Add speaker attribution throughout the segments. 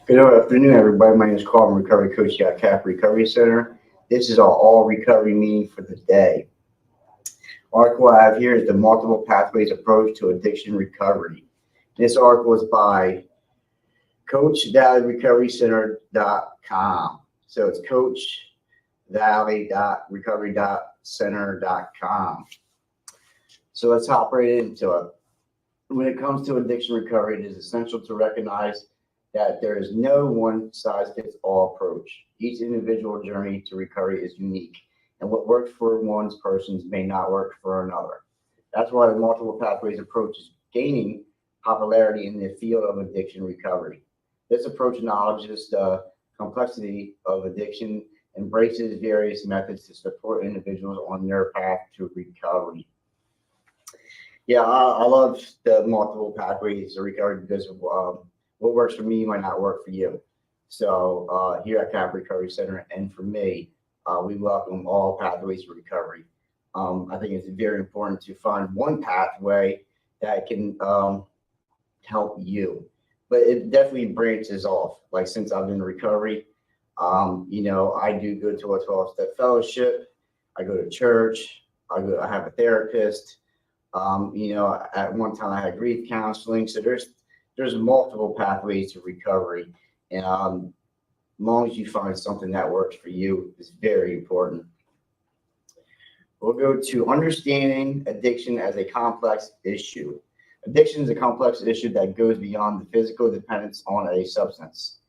Speaker 1: Good afternoon, everybody. My name is Carl. I'm a recovery coach here at CAP Recovery Center. This is our all recovery meeting for the day. Article I have here is the multiple pathways approach to addiction recovery. This article is by CoachValleyRecoveryCenter.com. So it's CoachValley.recovery.center.com. So let's hop right into it. When it comes to addiction recovery, it is essential to recognize that there is no one-size-fits-all approach. Each individual journey to recovery is unique, and what works for one person may not work for another. That's why the multiple pathways approach is gaining popularity in the field of addiction recovery. This approach acknowledges the complexity of addiction, embraces various methods to support individuals on their path to recovery. Yeah, I love the multiple pathways of recovery because what works for me might not work for you. So here at CAP Recovery Center and for me, we welcome all pathways to recovery. I think it's very important to find one pathway that can help you, but it definitely branches off. Like since I've been in recovery, I do go to a 12-step fellowship. I go to church. I have a therapist. At one time I had grief counseling. So there's multiple pathways to recovery, and as long as you find something that works for you is very important. We'll go to understanding addiction as a complex issue. Addiction is a complex issue that goes beyond the physical dependence on a substance.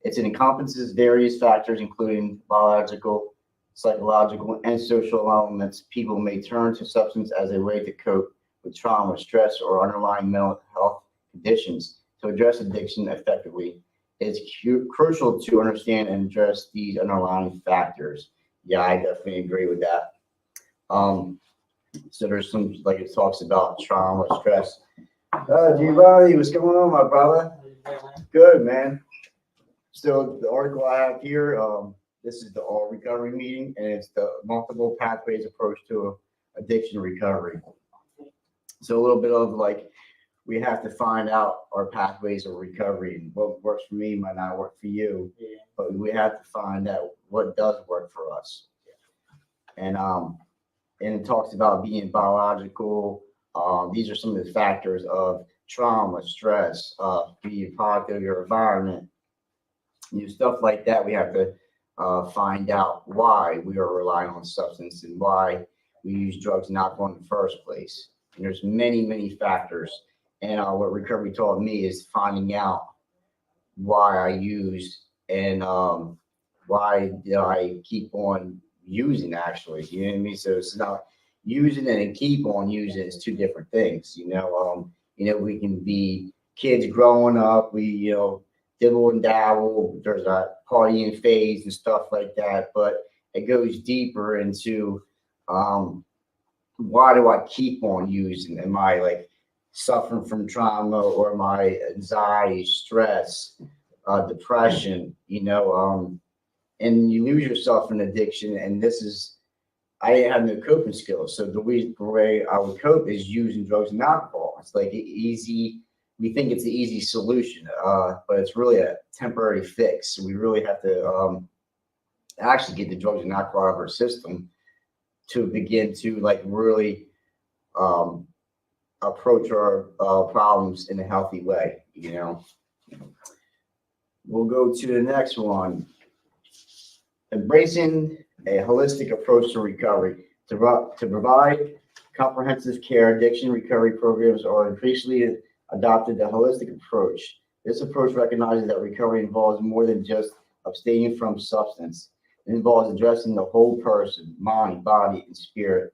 Speaker 1: It encompasses various factors, including biological, psychological, and social elements. People may turn to substance as a way to cope with trauma, stress, or underlying mental health conditions. To address addiction effectively, it's crucial to understand and address these underlying factors. Yeah, I definitely agree with that. So there's some, like it talks about trauma, stress. Giovanni, what's going on, my brother? Good, man. So the article I have here, this is the all recovery meeting, and it's the multiple pathways approach to addiction recovery. So a little bit of like, we have to find out our pathways of recovery, and what works for me might not work for you, but we have to find out what does work for us. And it talks about being biological. These are some of the factors of trauma, stress, being product of your environment, stuff like that. We have to find out why we are relying on substance and why we use drugs and alcohol in the first place. And there's many factors. And what recovery taught me is finding out why I use and why I keep on using, actually. You know what I mean? So it's not using it and keep on using it is two different things. We can be kids growing up. We, dibble and dabble. There's a partying phase and stuff like that. But it goes deeper into why do I keep on using? Am I like suffering from trauma, or my anxiety, stress, depression, and you lose yourself in addiction. And I didn't have no coping skills. So the way I would cope is using drugs and alcohol. It's like we think it's the easy solution, but it's really a temporary fix. So we really have to actually get the drugs and alcohol out of our system to begin to like really approach our problems in a healthy way. We'll go to the next one. Embracing a holistic approach to recovery. To provide comprehensive care, addiction recovery programs are increasingly adopted a holistic approach. This approach recognizes that recovery involves more than just abstaining from substance. It involves addressing the whole person, mind, body, and spirit.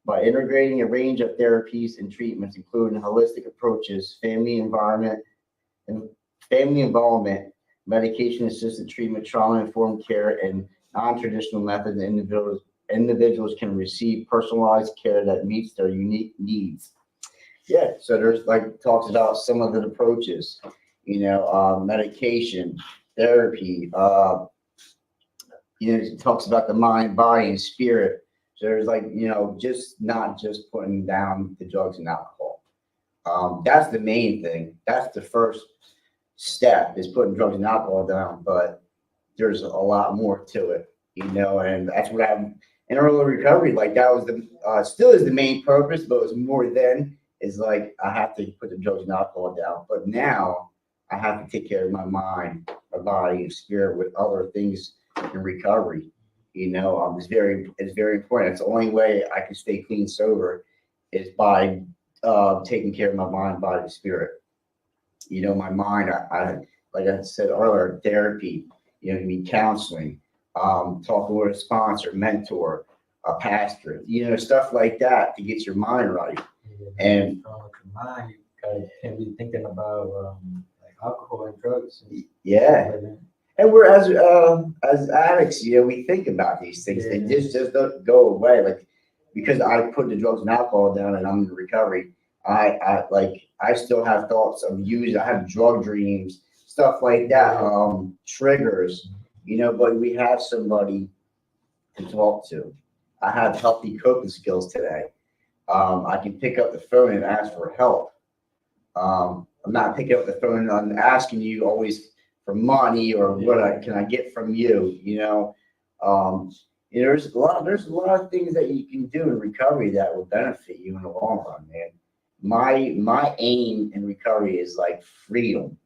Speaker 1: By integrating a range of therapies and treatments, including holistic approaches, family involvement, medication-assisted treatment, trauma-informed care, and non-traditional methods, individuals can receive personalized care that meets their unique needs. Yeah, so there's talks about some of the approaches, medication, therapy, it talks about the mind, body, and spirit. So there's just not just putting down the drugs and alcohol. That's the main thing. That's the first step is putting drugs and alcohol down, but there's a lot more to it, and that's what I'm in early recovery. Like that was still is the main purpose, but it was more then is like I have to put the drugs and alcohol down. But now I have to take care of my mind, my body, and spirit with other things in recovery. It's very important. It's the only way I can stay clean sober is by taking care of my mind, body, and spirit. My mind, I like I said earlier, therapy, it can be counseling, talking with a sponsor, mentor, a pastor, stuff like that to get your mind right. And
Speaker 2: with your mind, you can't be thinking about like alcohol and drugs.
Speaker 1: yeah. And we're as addicts, we think about these things. They just don't go away. Like because I put the drugs and alcohol down and I'm in recovery, I still have thoughts of using. I have drug dreams, stuff like that, triggers, but we have somebody to talk to. I have healthy coping skills today. I can pick up the phone and ask for help. I'm not picking up the phone and asking you always for money or can I get from you, there's a lot of things that you can do in recovery that will benefit you in the long run, man. My aim in recovery is like freedom,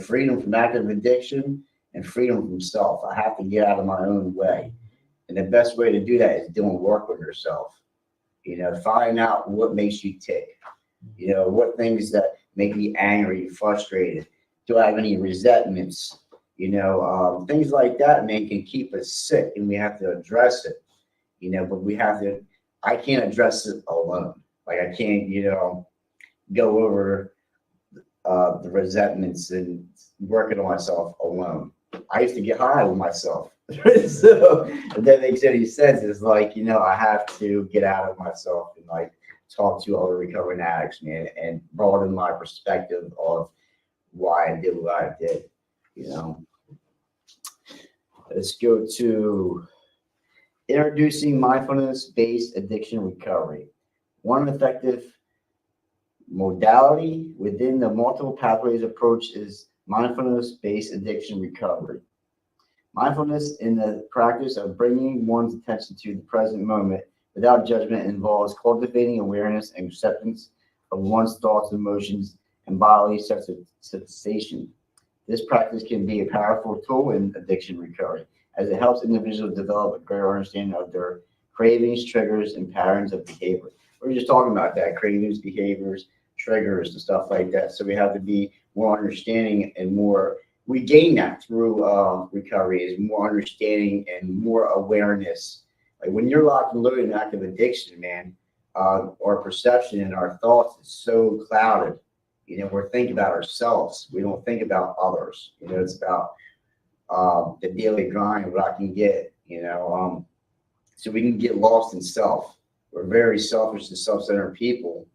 Speaker 1: freedom from active addiction and freedom from self. I have to get out of my own way. And the best way to do that is doing work with yourself, find out what makes you tick, what things that make me angry, frustrated. Do I have any resentments? Things like that, man, can keep us sick and we have to address it, but I can't address it alone. Like I can't, go over the resentments and working on myself alone. I used to get high with myself. So that makes any sense. It's like, I have to get out of myself and like talk to other recovering addicts, man, and broaden my perspective of why I did what I did, Let's go to introducing mindfulness-based addiction recovery. One effective modality within the multiple pathways approach is mindfulness-based addiction recovery. Mindfulness in the practice of bringing one's attention to the present moment without judgment involves cultivating awareness and acceptance of one's thoughts, emotions, and bodily sensation. This practice can be a powerful tool in addiction recovery as it helps individuals develop a greater understanding of their cravings, triggers, and patterns of behavior. We're just talking about that, cravings, behaviors, triggers, and stuff like that. So we have to be more understanding and we gain that through recovery is more understanding and more awareness. Like when you're locked and loaded in active addiction, man, our perception and our thoughts is so clouded. We're thinking about ourselves. We don't think about others. It's about the daily grind, what I can get, so we can get lost in self. We're very selfish and self-centered people.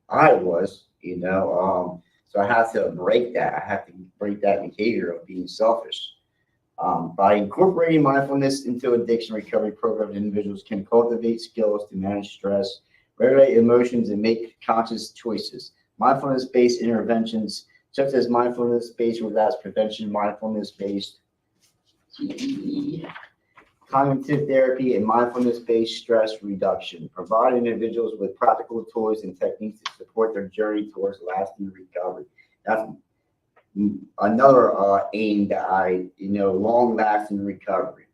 Speaker 1: I was, so I have to break that. I have to break that behavior of being selfish. By incorporating mindfulness into addiction recovery programs, individuals can cultivate skills to manage stress, regulate emotions, and make conscious choices. Mindfulness-based interventions, such as mindfulness-based relapse prevention, mindfulness-based cognitive therapy, and mindfulness-based stress reduction, provide individuals with practical tools and techniques to support their journey towards lasting recovery. That's another aim that long-lasting recovery.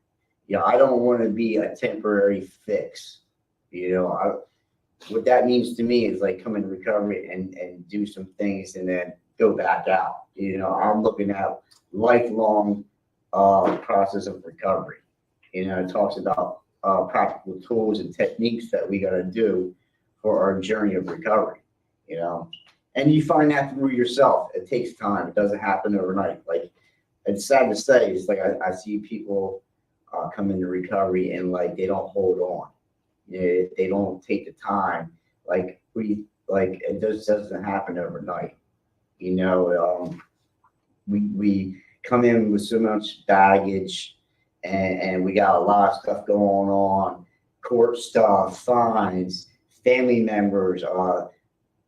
Speaker 1: I don't want to be a temporary fix. What that means to me is like come into recovery and do some things and then go back out. I'm looking at lifelong process of recovery. It talks about practical tools and techniques that we got to do for our journey of recovery. And you find that through yourself. It takes time. It doesn't happen overnight. Like it's sad to say, it's like I see people come into recovery and like they don't hold on. They don't take the time. It just doesn't happen overnight. We come in with so much baggage and we got a lot of stuff going on, court stuff, fines, family members,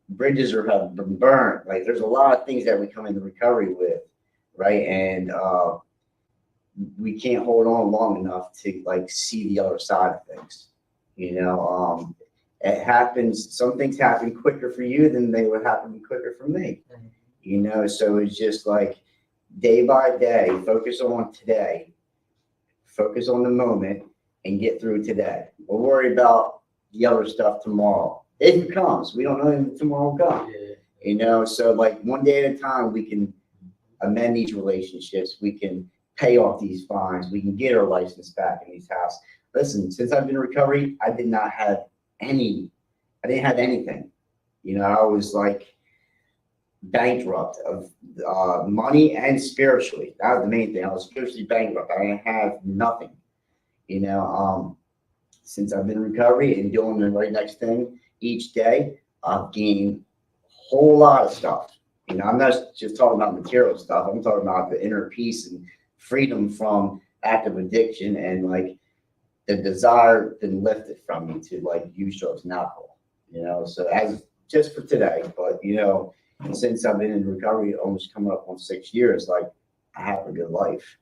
Speaker 1: bridges have been burnt. Like there's a lot of things that we come into recovery with. right? And we can't hold on long enough to like see the other side of things. You know, it happens. Some things happen quicker for you than they would happen quicker for me. You know, so it's just like day by day, focus on today, focus on the moment, and get through today. We'll worry about the other stuff tomorrow. If it comes, we don't know if tomorrow will come.
Speaker 2: Yeah.
Speaker 1: You know, so like one day at a time, we can amend these relationships. We can pay off these fines. We can get our license back in these houses. Listen, since I've been in recovery, I didn't have anything. You know, I was like bankrupt of money and spiritually. That was the main thing. I was spiritually bankrupt. I didn't have nothing. You know, since I've been in recovery and doing the right next thing each day, I've gained a whole lot of stuff. You know, I'm not just talking about material stuff. I'm talking about the inner peace and freedom from active addiction, and like the desire been lifted from me to like use drugs and alcohol. You know, so as just for today, but you know, since I've been in recovery, almost coming up on 6 years, like I have a good life.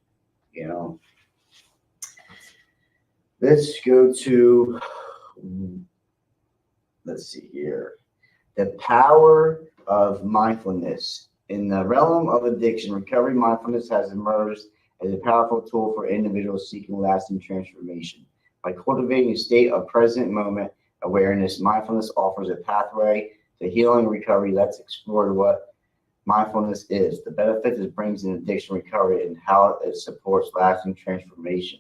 Speaker 1: You know, let's go to, let's see here, the power of mindfulness. In the realm of addiction, recovery mindfulness has emerged as a powerful tool for individuals seeking lasting transformation. By cultivating a state of present moment awareness, mindfulness offers a pathway to healing and recovery. Let's explore what mindfulness is, the benefits it brings in addiction recovery, and how it supports lasting transformation.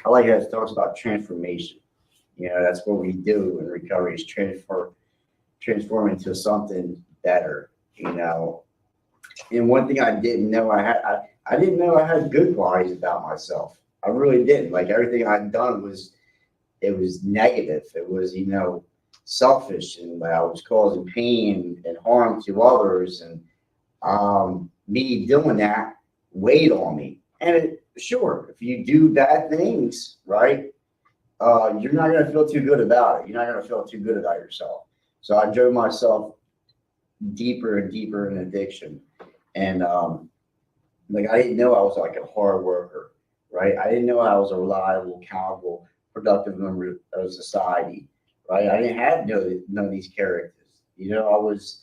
Speaker 1: I like how it talks about transformation. You know, that's what we do in recovery is transform into something better, you know. And one thing I didn't know I didn't know I had good qualities about myself. I really didn't. Like everything I'd done was negative. It was, you know, selfish, and I was causing pain and harm to others, and me doing that weighed on me. And sure, if you do bad things, right, you're not going to feel too good about it. You're not going to feel too good about yourself. So I drove myself deeper and deeper in addiction. And like I didn't know I was like a hard worker, right? I didn't know I was a reliable, accountable, productive member of society, right? I didn't have none of these characters. You know, I was,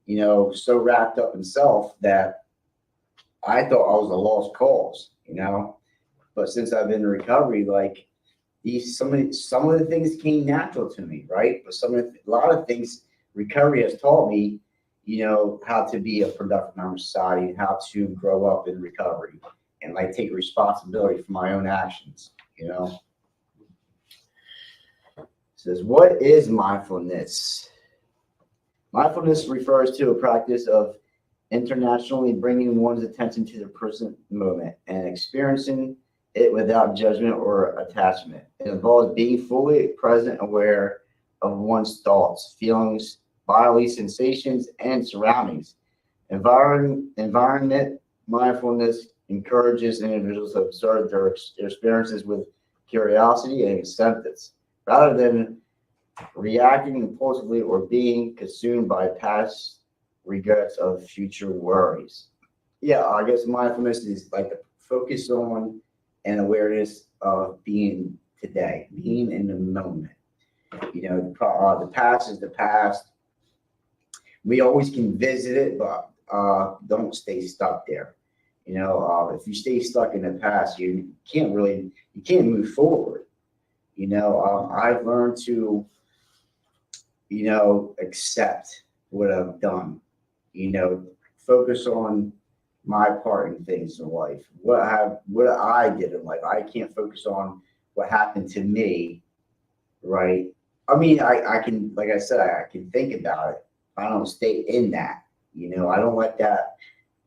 Speaker 1: you know, so wrapped up in self that I thought I was a lost cause, you know. But since I've been in recovery, like some of the things came natural to me, right? But a lot of things recovery has taught me, you know, how to be a productive member of society and how to grow up in recovery and like take responsibility for my own actions, you know. It says, what is mindfulness? Mindfulness refers to a practice of internationally bringing one's attention to the present moment and experiencing it without judgment or attachment. It involves being fully present, aware of one's thoughts, feelings, bodily sensations, and surroundings. Environment mindfulness encourages individuals to observe their experiences with curiosity and acceptance, rather than reacting impulsively or being consumed by past regrets of future worries. Yeah, I guess mindfulness is like the focus on and awareness of being today, being in the moment. You know, the past is the past. We always can visit it, but don't stay stuck there. You know, if you stay stuck in the past, you can't move forward. You know, I've learned to, you know, accept what I've done. You know, focus on my part in things in life. What I did in life. I can't focus on what happened to me, right? I mean, I can, like I said, I can think about it. I don't stay in that. You know, I don't let that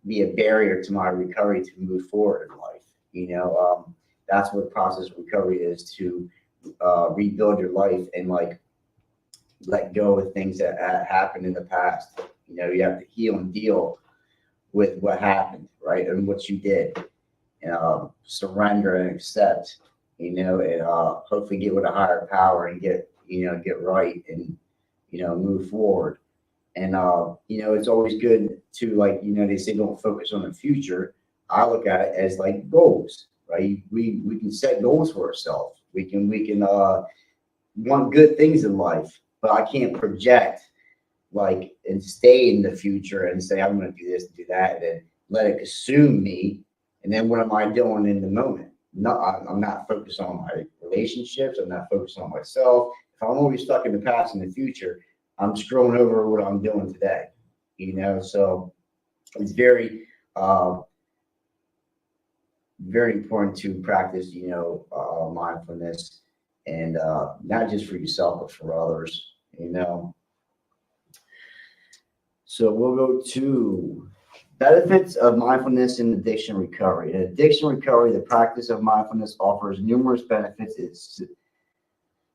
Speaker 1: be a barrier to my recovery to move forward in life. You know, that's what process of recovery is, to rebuild your life and like let go of things that happened in the past. You know, you have to heal and deal with what happened, right, and what you did. Surrender and accept. You know, and hopefully get with a higher power and get right and move forward. And you know, it's always good to, like, you know, they say don't focus on the future. I look at it as like goals, right? We can set goals for ourselves. We can want good things in life, but I can't project like and stay in the future and say I'm going to do this, do that, and then let it consume me. And then what am I doing in the moment? No, I'm not focused on my relationships. I'm not focused on myself. If I'm always stuck in the past and the future, I'm screwing over what I'm doing today. So it's very important to practice, mindfulness, and not just for yourself but for others. So we'll go to benefits of mindfulness in addiction recovery. In addiction recovery, the practice of mindfulness offers numerous benefits. It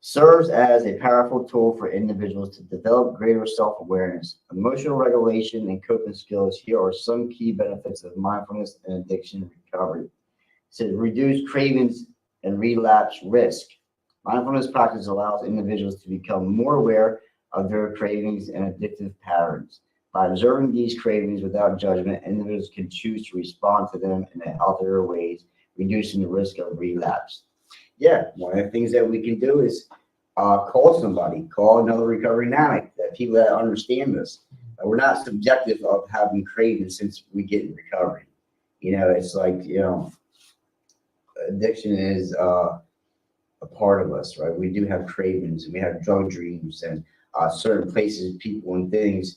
Speaker 1: serves as a powerful tool for individuals to develop greater self-awareness, emotional regulation, and coping skills. Here are some key benefits of mindfulness in addiction recovery. To reduce cravings and relapse risk. Mindfulness practice allows individuals to become more aware of their cravings and addictive patterns. By observing these cravings without judgment, individuals can choose to respond to them in healthier ways, reducing the risk of relapse. Yeah, one of the things that we can do is call somebody, call another recovering addict, that people that understand this. We're not subjective of having cravings since we get in recovery. It's like, addiction is a part of us, right? We do have cravings, and we have drug dreams, and certain places, people, and things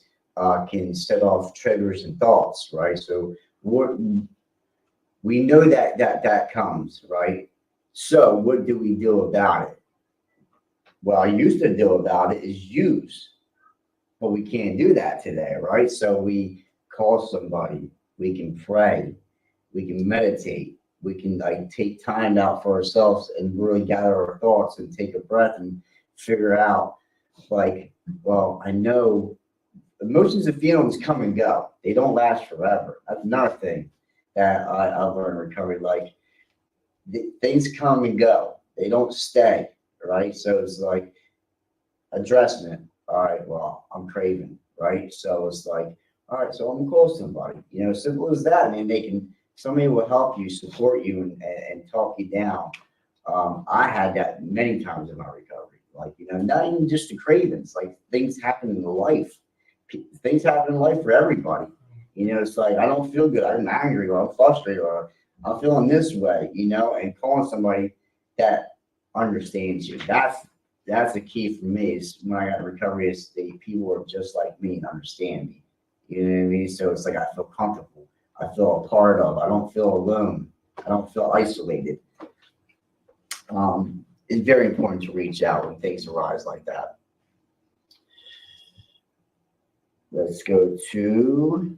Speaker 1: can set off triggers and thoughts, right? So we know that comes, right? So what do we do about it? Well, I used to do about it is use, but we can't do that today, right? So we call somebody, we can pray, we can meditate, we can take time out for ourselves and really gather our thoughts and take a breath and figure out well, I know emotions and feelings come and go. They don't last forever. That's another thing that I learned in recovery. Things come and go. They don't stay, right? So it's like addressing it. All right, well, I'm craving, right? So it's like, all right, so I'm gonna call somebody. Simple as that. Somebody will help you, support you, and talk you down. I had that many times in my recovery. Not even just the cravings. Things happen in life. Things happen in life for everybody. It's like I don't feel good. I'm angry, or I'm frustrated, or I'm feeling this way. And calling somebody that understands you. That's the key for me. Is when I got in recovery, is the people are just like me and understand me. You know what I mean? So it's like I feel comfortable. I feel a part of. I don't feel alone. I don't feel isolated. It's very important to reach out when things arise like that. Let's go to,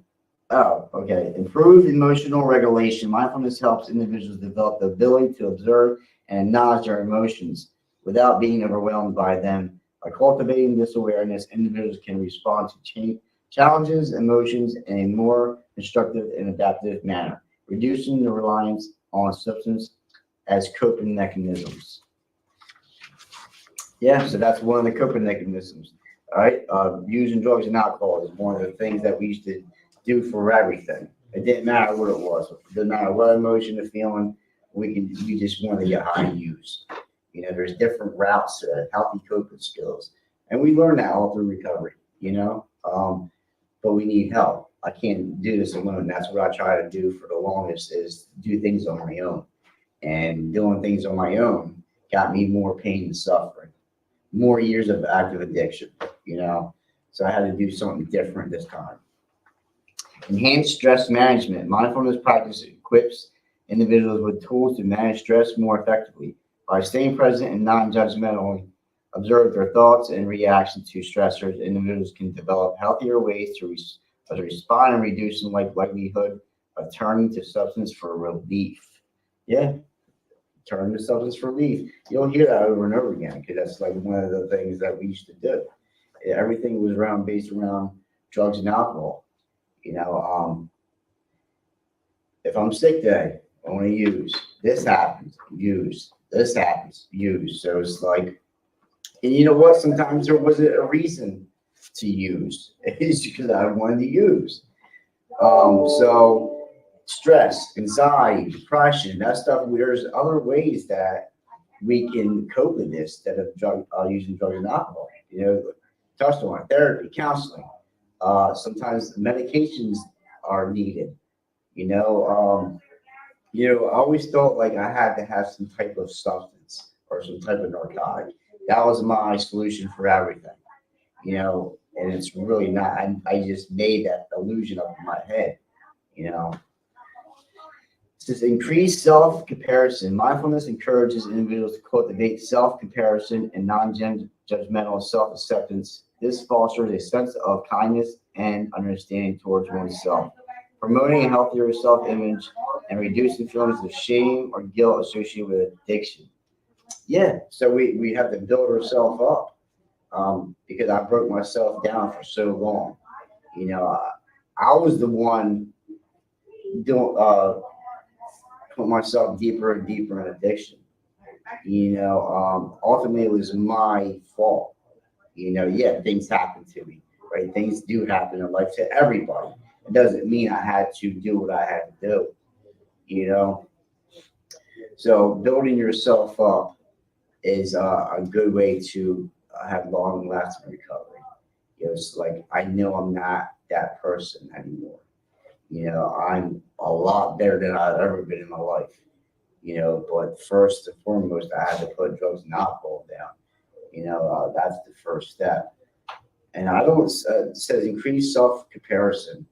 Speaker 1: improved emotional regulation. Mindfulness helps individuals develop the ability to observe and acknowledge their emotions without being overwhelmed by them. By cultivating this awareness, individuals can respond to challenges, emotions in a more constructive and adaptive manner, reducing the reliance on substance as coping mechanisms. Yeah, so that's one of the coping mechanisms. All right, using drugs and alcohol is one of the things that we used to do for everything. It didn't matter what it was. It didn't matter what emotion or feeling. We just wanted to get high and use. There's different routes to healthy coping skills, and we learn that all through recovery. But we need help. I can't do this alone. That's what I try to do for the longest, is do things on my own. And doing things on my own got me more pain and suffering, more years of active addiction. So I had to do something different this time. Enhanced stress management. Mindfulness practice equips individuals with tools to manage stress more effectively. By staying present and non-judgmentally observe their thoughts and reactions to stressors, individuals can develop healthier ways to respond and reduce the likelihood of turning to substance for relief. Yeah, turn to substance for relief. You'll hear that over and over again, because that's one of the things that we used to do. Everything was based around drugs and alcohol. If I'm sick today, I want to use. This happens, use. This happens, use. So it's like, and you know what? Sometimes there wasn't a reason to use. It's because I wanted to use. So stress, anxiety, depression, that stuff. There's other ways that we can cope with this instead of using drugs and alcohol. Touched on therapy, counseling. Sometimes medications are needed. I always felt like I had to have some type of substance or some type of narcotic. That was my solution for everything. And it's really not. I just made that illusion up in my head. You know, it says increased self comparison. Mindfulness encourages individuals to cultivate self comparison and non judgmental self acceptance. This fosters a sense of kindness and understanding towards oneself, promoting a healthier self image and reducing feelings of shame or guilt associated with addiction. Yeah, so we have to build ourselves up because I broke myself down for so long. I was the one doing put myself deeper and deeper in addiction. Ultimately it was my fault. Yeah, things happen to me, right? Things do happen in life to everybody. It doesn't mean I had to do what I had to do, you know. So building yourself up is a good way to have long lasting recovery. It's like I know I'm not that person anymore. I'm a lot better than I've ever been in my life. But first and foremost, I had to put drugs and alcohol down. That's the first step. And I don't it says increase self comparison.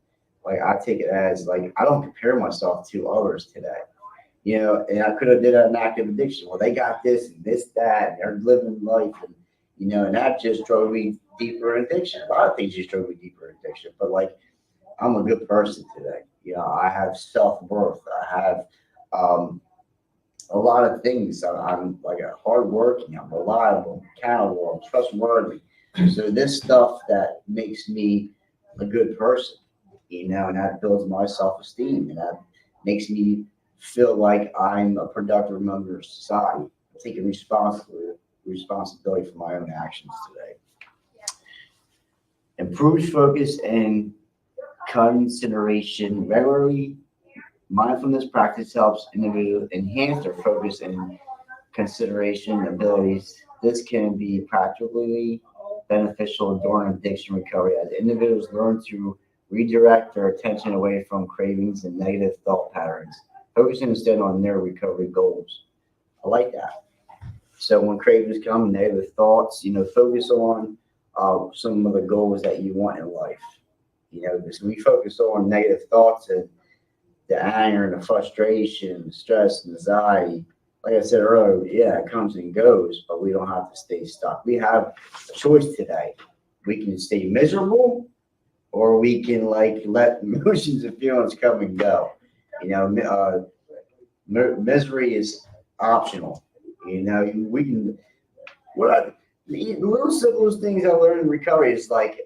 Speaker 1: Like I take it as like I don't compare myself to others today. And I could have did an active addiction. Well, they got this and this, that, and they're living life, and that just drove me deeper in addiction. A lot of things just drove me deeper in addiction. But like I'm a good person today. I have self worth. I have a lot of things. I'm like a hardworking. I'm reliable, I'm accountable, I'm trustworthy. So this stuff that makes me a good person, and that builds my self esteem, and that makes me feel like I'm a productive member of society, taking responsibility for my own actions today. Improved focus and consideration regularly. Mindfulness practice helps individuals enhance their focus and consideration abilities. This can be practically beneficial during addiction recovery as individuals learn to redirect their attention away from cravings and negative thought patterns, focusing instead on their recovery goals. I like that. So when cravings come, negative thoughts, focus on some of the goals that you want in life. Because we focus on negative thoughts and the anger and the frustration, the stress, and anxiety. Like I said earlier, yeah, it comes and goes, but we don't have to stay stuck. We have a choice today. We can stay miserable, or we can like let emotions and feelings come and go. Misery is optional. We can. The little simplest things I learned in recovery is like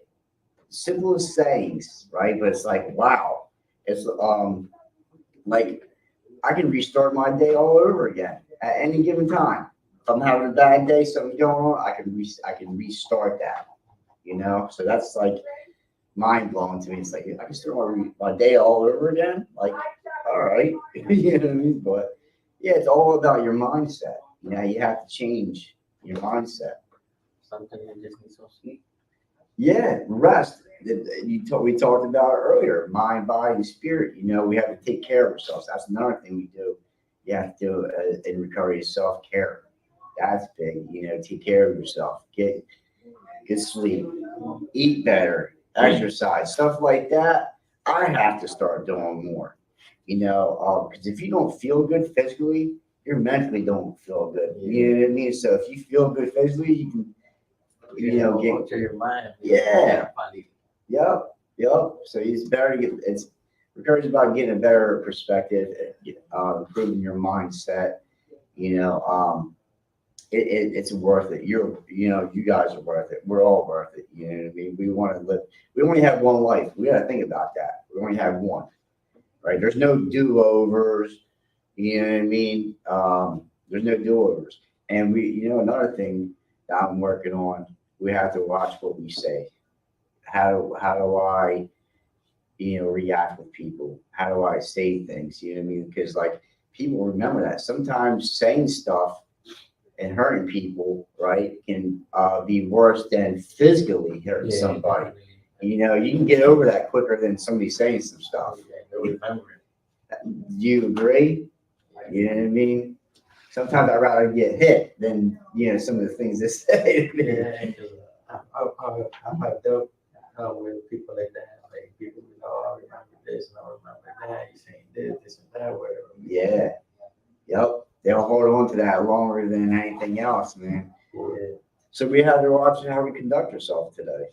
Speaker 1: simplest sayings, right? But it's like wow, it's like I can restart my day all over again at any given time. If I'm having a bad day, something's going on, I can restart that. So that's like mind blowing to me. It's like I can start my day all over again. Like, all right, you know what I mean? But yeah, it's all about your mindset. You have to change your mindset.
Speaker 2: Something you just need to sleep.
Speaker 1: Yeah, rest. We talked about it earlier. Mind, body, and spirit. We have to take care of ourselves. That's another thing we do. You have to do in recovery is self care. That's big. Take care of yourself. Get sleep. Eat better. Exercise. Stuff like that. I have to start doing more. Because if you don't feel good physically, you mentally don't feel good. You know what I mean? So if you feel good physically, you can
Speaker 2: Get to your mind.
Speaker 1: Yeah. Yep. So it's better to it's recovery about getting a better perspective, improving your mindset. It's worth it. You guys are worth it. We're all worth it. You know what I mean? We want to live. We only have one life. We got to think about that. We only have one, right? There's no do-overs. You know what I mean? There's no do-overs. And another thing that I'm working on, we have to watch what we say. How do I react with people? How do I say things? You know what I mean? Because like people remember that sometimes saying stuff and hurting people, right, can be worse than physically hurting
Speaker 2: Yeah,
Speaker 1: somebody.
Speaker 2: definitely.
Speaker 1: You can get over that quicker than somebody saying some stuff.
Speaker 2: Yeah, they'll remember it.
Speaker 1: Do you agree? You know what I mean? Sometimes I'd rather get hit than some of the things they say to me.
Speaker 2: Yeah, because I've had dealt with people like that. Like people, I remember this and I remember that. You saying this and that, whatever.
Speaker 1: Yeah. Yep. They'll hold on to that longer than anything else, man.
Speaker 2: Yeah,
Speaker 1: So we have to watch how we conduct ourselves today.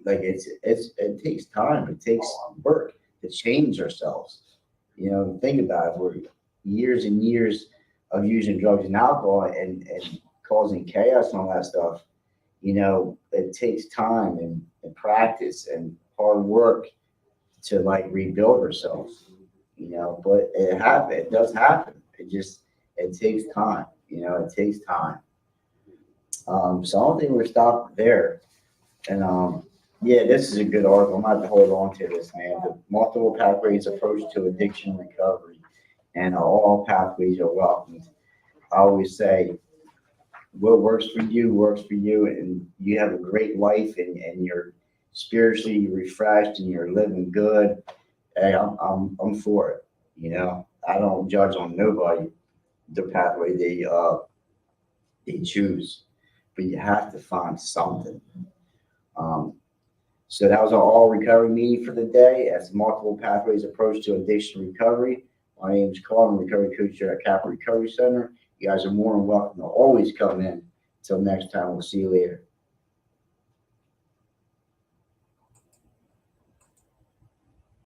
Speaker 1: Like it takes time. It takes work to change ourselves. Think about it. We're years and years of using drugs and alcohol and causing chaos and all that stuff. It takes time and practice and hard work to like rebuild ourselves. But it does happen. It takes time. It takes time. So I don't think we're stopped there. And yeah, this is a good article. I'm gonna have to hold on to this, man. The multiple pathways approach to addiction recovery, and all pathways are welcomed. I always say, what works for you, and you have a great life, and you're spiritually refreshed, and you're living good. Hey, I'm for it. I don't judge on nobody the pathway they choose, but you have to find something. Um, so that was our all recovery meeting for the day. As multiple pathways approach to addiction recovery. My name is Carl. I'm a recovery coach here at Capital Recovery Center. You guys are more than welcome to always come in. Until next time, we'll see you later.